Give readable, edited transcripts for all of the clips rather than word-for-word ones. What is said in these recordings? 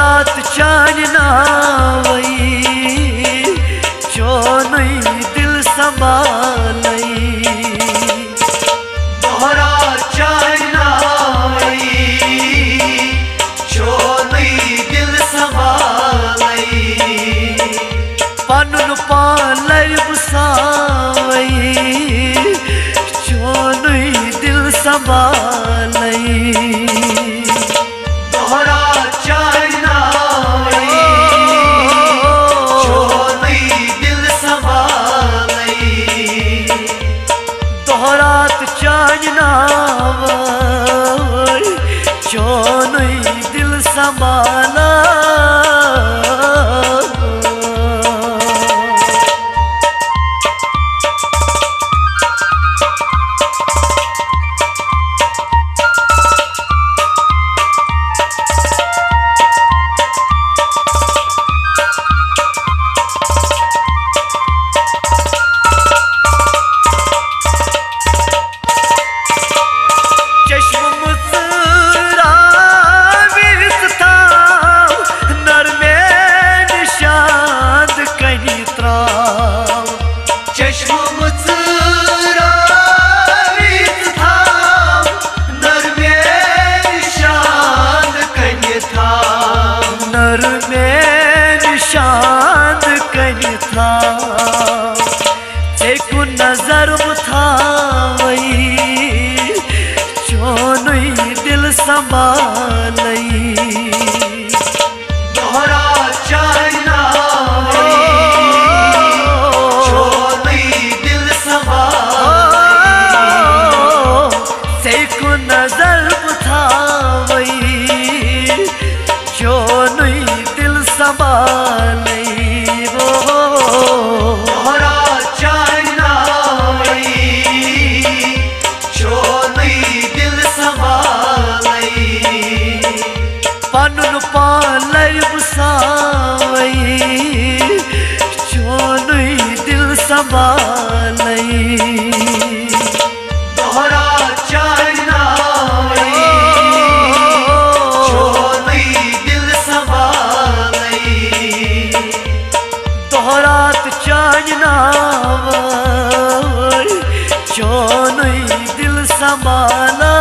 दोहरात चांदना वही चोनई दिल संभालई दोहरात चांदना वही चोनई दिल संभालई पनुन पालय बुसावई चोनई दिल संभालई दोहरात चांदना वही चोनई दिल संभालई दोहरात चांदना वही चोनई दिल संभाला नजर बुथावई चोनई दिल संभालई दोहरात चांदना वही चोनई दिल संभालई सेको नजर बुथावई चोनई दिल संभालई पनुन पालय बुसावई चोनई दिल संभालई दोहरात चांदना वही चोनई दिल संभालई दोहरात चांदना वही चोनई दिल संभाला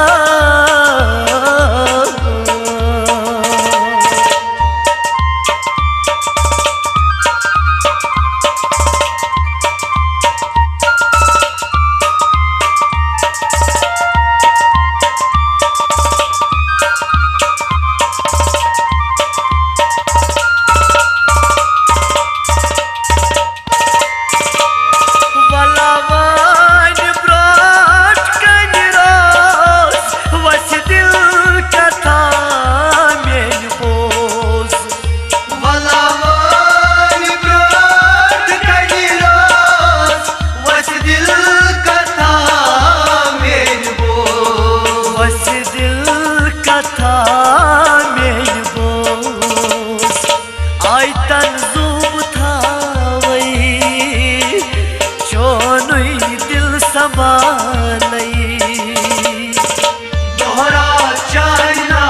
दोहरात चांदना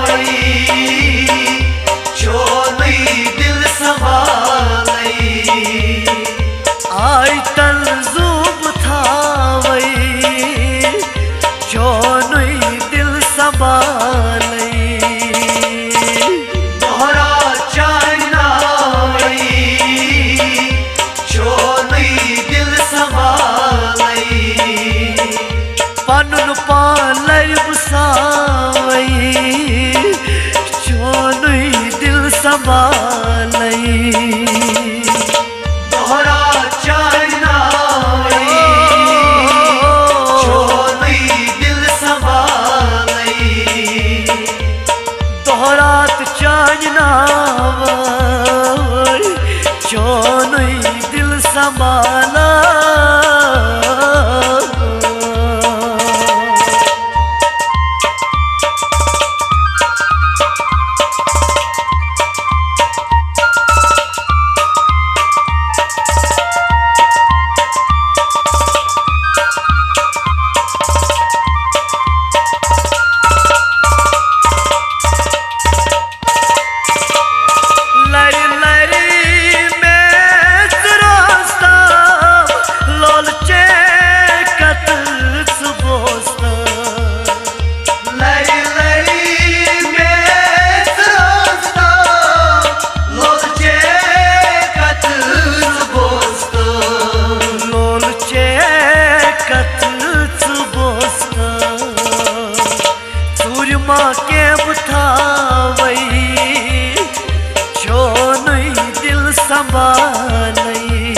वही चोनई दिल संभालई आई तंजूब थावई चोनई दिल संभालई दोहरात चांदना वही चोनई दिल संभालई पनुन पालय बुसावई चोनई दिल संभालई दोहरात चांदना वही चोनई दिल संभालई दोहरात चांदना वही चोनई दिल संभाला संभालई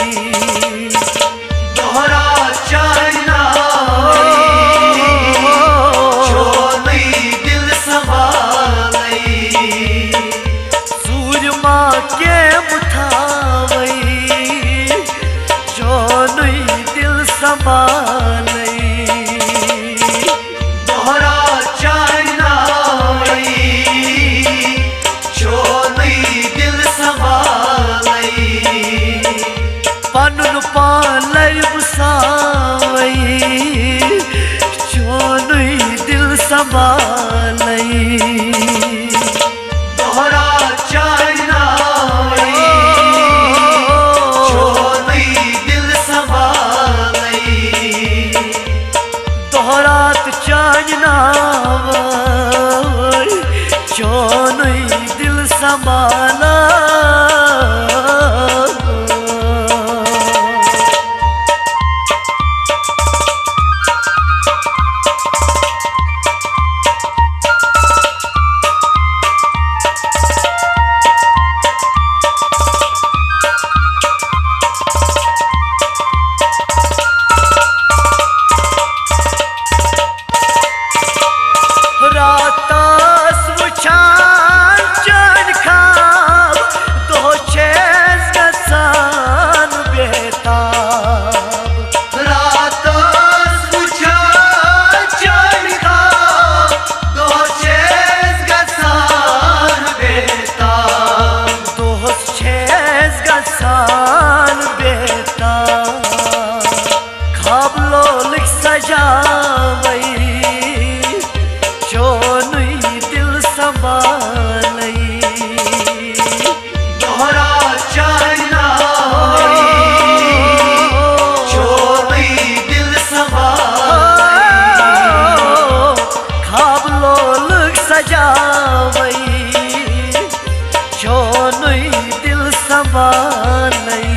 दोहरा चाइनावई छो नहीं दिल संभालई सूरमा के मुठावई जो नहीं दिल संभालई दोहरा चाइनावई छो नहीं दिल संभालई पनुन पालई बुसावई जो नहीं दिल संभालई दोहरा चाइनावई छो नहीं दिल संभालई दोहरात चांदनावई जो नहीं दिल संभाला रातास वुचान चन खाब दो चेज गसान बेताब रातास वुचान चन खाब दो चेज गसान बेताब दो चेज गसान बेताब खाब लोलिक सजावई जो नहीं दिल संभालई दोहरा चाइनावई छो नहीं दिल संभालई खाब लोलिक सजावई जो नहीं दिल संभालई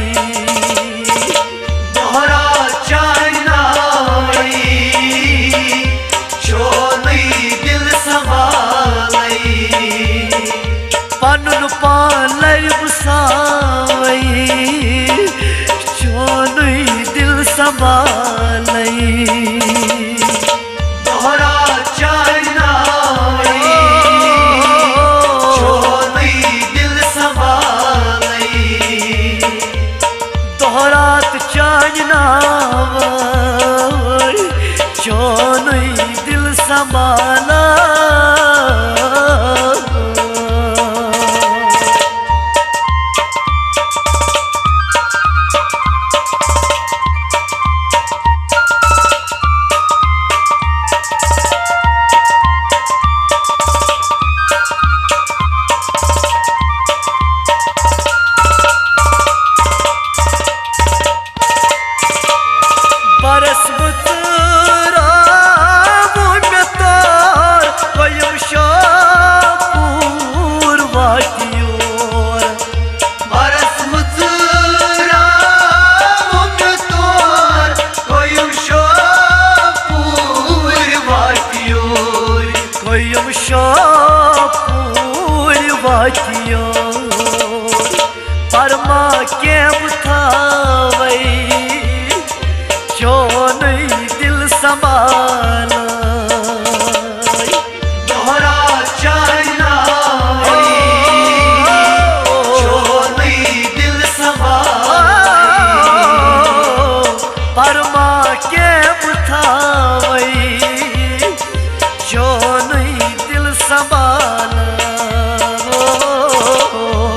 दोहरा चाइनावई छो नहीं दिल संभालई पनुन पालई बुसावई जो नहीं दिल संभालई दोहरा चाइनावई छो नहीं दिल संभालई दोहरात चांदनावई जो नहीं दिल संभाला बरस बुतरा मुन तार कयम शापूर वाटियोर बरस मुतरा मुन तोर कोयुम शापूर वाटियोर कयम शापूर वाटियोर परमा के मुठावई जो नहीं दिल संभाला दोहरा चाइनावई छो नहीं दिल संभालई परमा के मुठावई जो नहीं दिल संभाला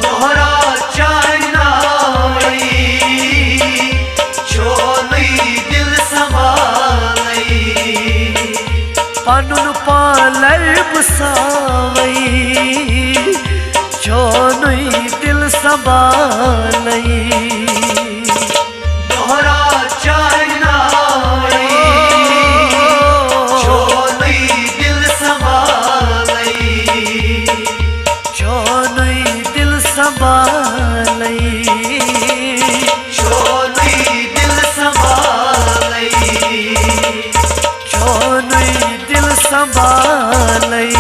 दोहरा चाइनावई छो नहीं दिल संभालई पनुन पालई बुसावई जो नहीं दिल संभालई दोहरा चाइनावई छो नहीं दिल संभालई जो नहीं दिल संभालई छो नहीं दिल संभालई जो नहीं दिल संभालई